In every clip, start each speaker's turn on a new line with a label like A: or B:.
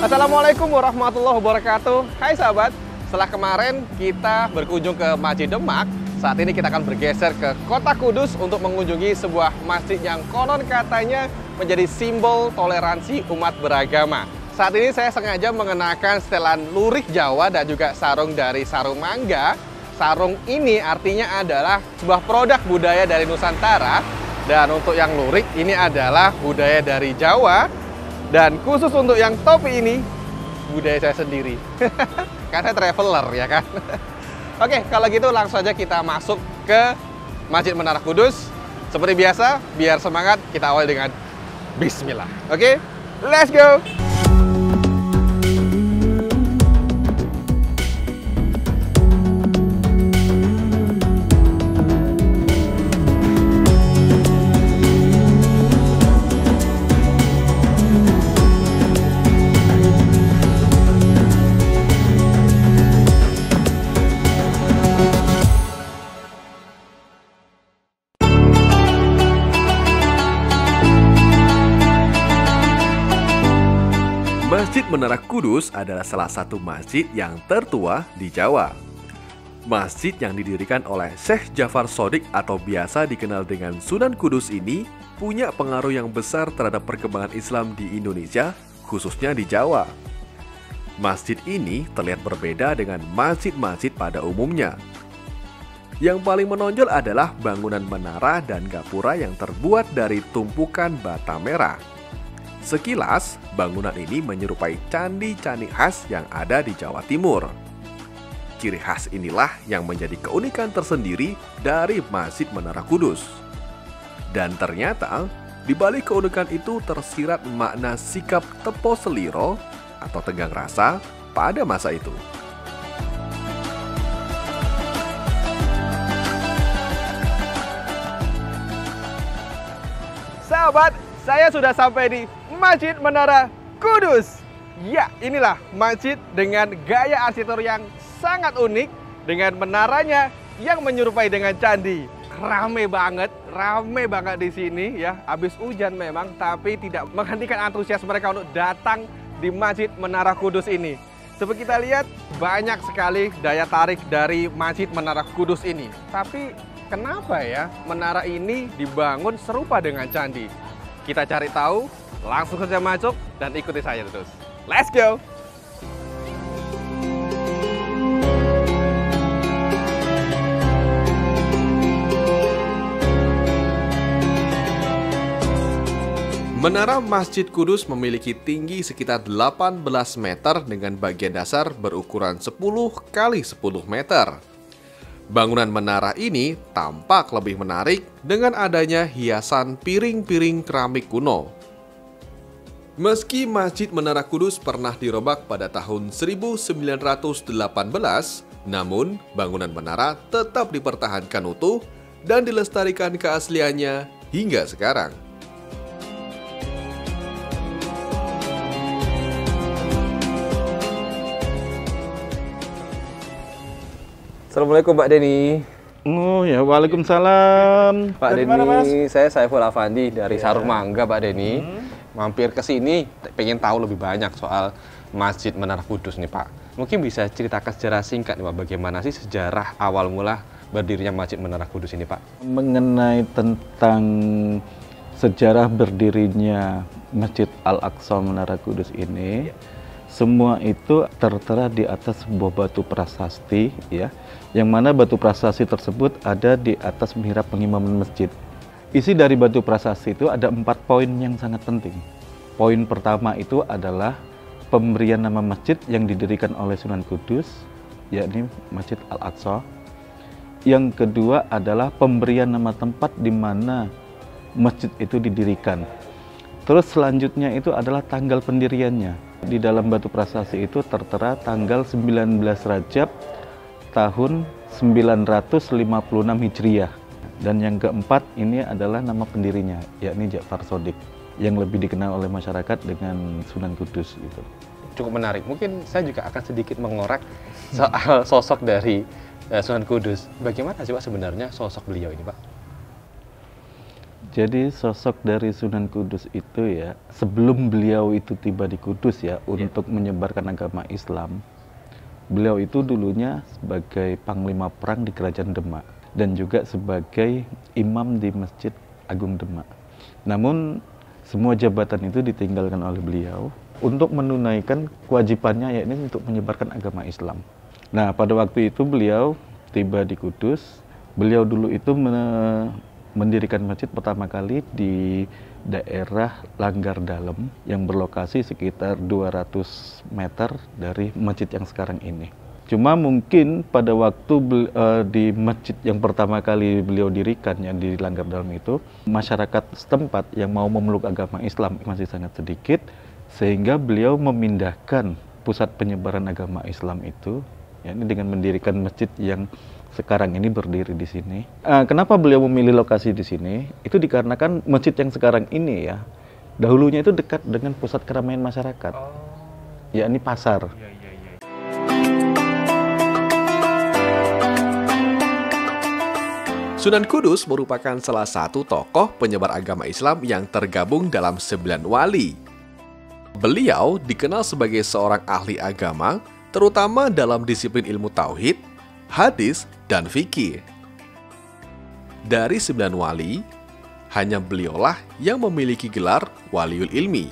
A: Assalamualaikum warahmatullahi wabarakatuh. Hai sahabat, setelah kemarin kita berkunjung ke Masjid Demak, saat ini kita akan bergeser ke Kota Kudus untuk mengunjungi sebuah masjid yang konon katanya menjadi simbol toleransi umat beragama. Saat ini saya sengaja mengenakan setelan lurik Jawa dan juga sarung dari sarung mangga. Sarung ini artinya adalah sebuah produk budaya dari Nusantara. Dan untuk yang lurik ini adalah budaya dari Jawa. Dan khusus untuk yang topi ini, budaya saya sendiri. Karena saya traveler ya kan. Oke, kalau gitu langsung aja kita masuk ke Masjid Menara Kudus. Seperti biasa, biar semangat kita awali dengan Bismillah. Oke, let's go!
B: Masjid Menara Kudus adalah salah satu masjid yang tertua di Jawa. Masjid yang didirikan oleh Syekh Jafar Shodiq atau biasa dikenal dengan Sunan Kudus ini punya pengaruh yang besar terhadap perkembangan Islam di Indonesia, khususnya di Jawa. Masjid ini terlihat berbeda dengan masjid-masjid pada umumnya. Yang paling menonjol adalah bangunan menara dan gapura yang terbuat dari tumpukan bata merah. Sekilas, bangunan ini menyerupai candi-candi khas yang ada di Jawa Timur. Ciri khas inilah yang menjadi keunikan tersendiri dari Masjid Menara Kudus. Dan ternyata, di balik keunikan itu tersirat makna sikap tepo seliro atau tegang rasa pada masa itu.
A: Sahabat, saya sudah sampai di Masjid Menara Kudus. Ya, inilah masjid dengan gaya arsitektur yang sangat unik, dengan menaranya yang menyerupai dengan candi. Rame banget di sini ya. Habis hujan memang, tapi tidak menghentikan antusias mereka untuk datang di Masjid Menara Kudus ini. Seperti kita lihat, banyak sekali daya tarik dari Masjid Menara Kudus ini. Tapi kenapa ya menara ini dibangun serupa dengan candi? Kita cari tahu, langsung saja masuk dan ikuti saya terus. Let's go!
B: Menara Masjid Kudus memiliki tinggi sekitar 18 meter dengan bagian dasar berukuran 10 kali 10 meter. Bangunan menara ini tampak lebih menarik dengan adanya hiasan piring-piring keramik kuno. Meski Masjid Menara Kudus pernah dirombak pada tahun 1918, namun bangunan menara tetap dipertahankan utuh dan dilestarikan keasliannya hingga sekarang.
A: Assalamualaikum Pak Denny.
C: Oh ya, waalaikumsalam.
A: Pak
C: Dari
A: Denny,
C: mana, Mas?
A: saya Saiful Afandi dari
C: Ya.
A: Sarung Mangga Pak Denny. Mampir ke sini, pengen tahu lebih banyak soal Masjid Menara Kudus nih Pak. Mungkin bisa ceritakan secara singkat nih Pak, bagaimana sih sejarah awal mula berdirinya Masjid Menara Kudus ini Pak?
C: Mengenai tentang sejarah berdirinya Masjid Al-Aqsa Menara Kudus ini, semua itu tertera di atas sebuah batu prasasti ya, yang mana batu prasasti tersebut ada di atas mihrab pengimaman masjid. Isi dari batu prasasti itu ada 4 poin yang sangat penting. Poin pertama itu adalah pemberian nama masjid yang didirikan oleh Sunan Kudus, yakni Masjid Al-Aqsa. Yang kedua adalah pemberian nama tempat di mana masjid itu didirikan. Terus selanjutnya itu adalah tanggal pendiriannya. Di dalam batu prasasti itu tertera tanggal 19 Rajab tahun 956 Hijriah. Dan yang keempat ini adalah nama pendirinya, yakni Jafar Shodiq, yang lebih dikenal oleh masyarakat dengan Sunan Kudus itu.
A: Cukup menarik. Mungkin saya juga akan sedikit mengorek soal sosok dari Sunan Kudus. Bagaimana sih Pak sebenarnya sosok beliau ini Pak?
C: Jadi sosok dari Sunan Kudus itu ya, sebelum beliau itu tiba di Kudus ya, untuk menyebarkan agama Islam, beliau itu dulunya sebagai panglima perang di Kerajaan Demak dan juga sebagai imam di Masjid Agung Demak. Namun semua jabatan itu ditinggalkan oleh beliau untuk menunaikan kewajibannya, yakni untuk menyebarkan agama Islam. Nah, pada waktu itu beliau tiba di Kudus. Beliau dulu itu mendirikan masjid pertama kali di daerah Langgar Dalem yang berlokasi sekitar 200 meter dari masjid yang sekarang ini. Cuma mungkin pada waktu di masjid yang pertama kali beliau dirikan yang di Langgar Dalem itu, masyarakat setempat yang mau memeluk agama Islam masih sangat sedikit, sehingga beliau memindahkan pusat penyebaran agama Islam itu, ya, ini dengan mendirikan masjid yang sekarang ini berdiri di sini. Kenapa beliau memilih lokasi di sini? Itu dikarenakan masjid yang sekarang ini ya, dahulunya itu dekat dengan pusat keramaian masyarakat, yakni pasar.
B: Sunan Kudus merupakan salah satu tokoh penyebar agama Islam yang tergabung dalam 9 wali. Beliau dikenal sebagai seorang ahli agama, terutama dalam disiplin ilmu tauhid, hadis, dan fikih. Dari 9 wali, hanya beliaulah yang memiliki gelar Waliul Ilmi,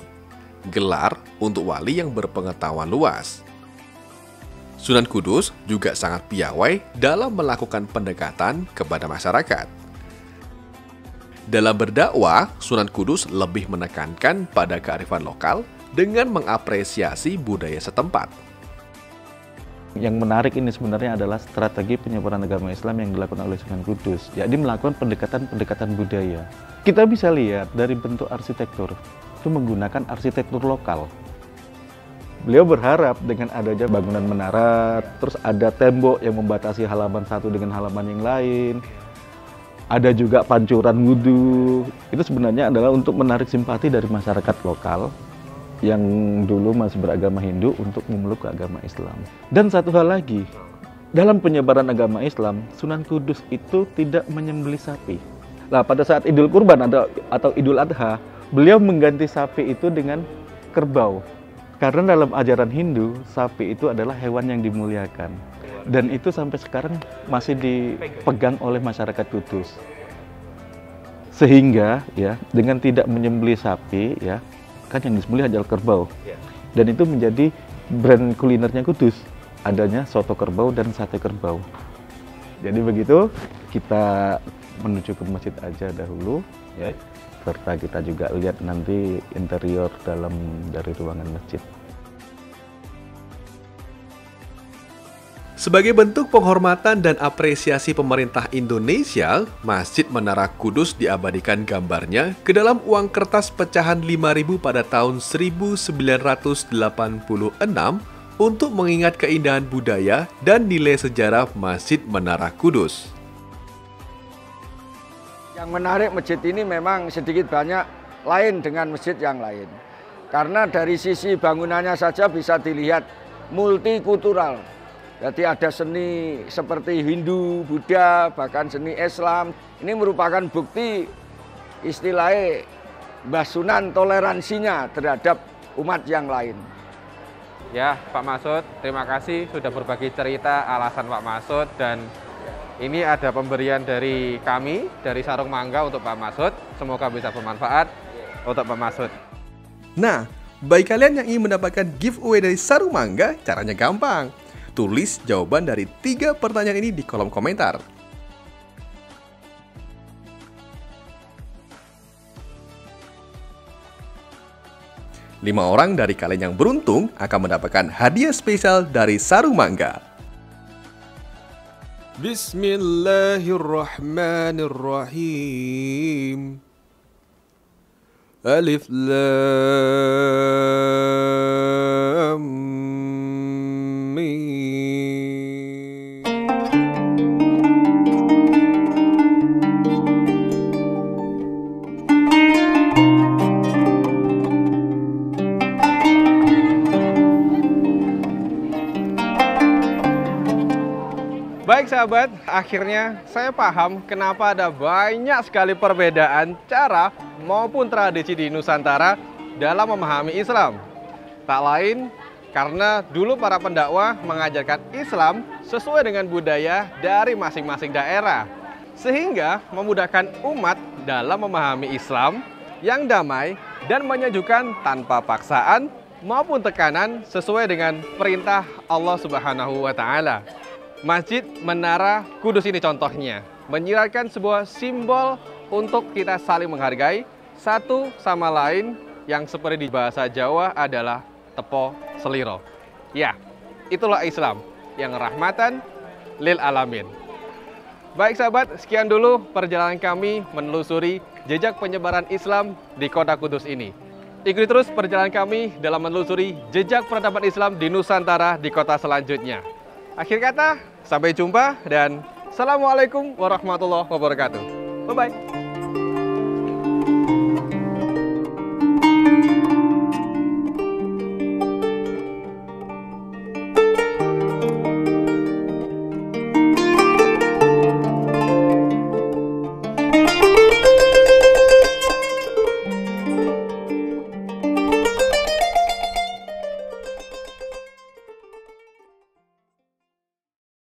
B: gelar untuk wali yang berpengetahuan luas. Sunan Kudus juga sangat piawai dalam melakukan pendekatan kepada masyarakat. Dalam berdakwah, Sunan Kudus lebih menekankan pada kearifan lokal dengan mengapresiasi budaya setempat.
C: Yang menarik ini sebenarnya adalah strategi penyebaran agama Islam yang dilakukan oleh Sunan Kudus, yakni melakukan pendekatan-pendekatan budaya. Kita bisa lihat dari bentuk arsitektur, itu menggunakan arsitektur lokal. Beliau berharap dengan adanya bangunan menara, terus ada tembok yang membatasi halaman satu dengan halaman yang lain, ada juga pancuran wudhu. Itu sebenarnya adalah untuk menarik simpati dari masyarakat lokal yang dulu masih beragama Hindu untuk memeluk agama Islam. Dan satu hal lagi, dalam penyebaran agama Islam, Sunan Kudus itu tidak menyembelih sapi. Nah, pada saat Idul Kurban atau Idul Adha, beliau mengganti sapi itu dengan kerbau. Karena dalam ajaran Hindu, sapi itu adalah hewan yang dimuliakan. Dan itu sampai sekarang masih dipegang oleh masyarakat Kudus. Sehingga ya, dengan tidak menyembelih sapi ya, kan yang disembelih adalah kerbau, dan itu menjadi brand kulinernya Kudus, adanya soto kerbau dan sate kerbau. Jadi begitu, kita menuju ke masjid aja dahulu ya, serta kita juga lihat nanti interior dalam dari ruangan masjid.
B: Sebagai bentuk penghormatan dan apresiasi pemerintah Indonesia, Masjid Menara Kudus diabadikan gambarnya ke dalam uang kertas pecahan 5.000 pada tahun 1986 untuk mengingat keindahan budaya dan nilai sejarah Masjid Menara Kudus.
D: Yang menarik masjid ini memang sedikit banyak lain dengan masjid yang lain. Karena dari sisi bangunannya saja bisa dilihat multikultural. Jadi ada seni seperti Hindu, Buddha, bahkan seni Islam. Ini merupakan bukti istilahnya Mbah Sunan toleransinya terhadap umat yang lain.
A: Ya, Pak Masud, terima kasih sudah berbagi cerita alasan Pak Masud, dan ini ada pemberian dari kami, dari Sarung Mangga untuk Pak Masud. Semoga bisa bermanfaat untuk Pak Masud.
B: Nah, bagi kalian yang ingin mendapatkan giveaway dari Sarung Mangga, caranya gampang. Tulis jawaban dari 3 pertanyaan ini di kolom komentar. Lima orang dari kalian yang beruntung akan mendapatkan hadiah spesial dari Sarung Mangga. Bismillahirrahmanirrahim. Alif Lam Mim.
A: Baik sahabat, akhirnya saya paham kenapa ada banyak sekali perbedaan cara maupun tradisi di Nusantara dalam memahami Islam. Tak lain karena dulu para pendakwah mengajarkan Islam sesuai dengan budaya dari masing-masing daerah, sehingga memudahkan umat dalam memahami Islam yang damai dan menyejukkan tanpa paksaan maupun tekanan sesuai dengan perintah Allah Subhanahu wa Ta'ala. Masjid Menara Kudus ini contohnya menyiratkan sebuah simbol untuk kita saling menghargai satu sama lain, yang seperti di bahasa Jawa adalah tepo seliro. Ya, itulah Islam yang rahmatan lil alamin. Baik sahabat, sekian dulu perjalanan kami menelusuri jejak penyebaran Islam di Kota Kudus ini. Ikuti terus perjalanan kami dalam menelusuri jejak peradaban Islam di Nusantara di kota selanjutnya. Akhir kata, sampai jumpa dan Assalamualaikum warahmatullahi wabarakatuh. Bye-bye.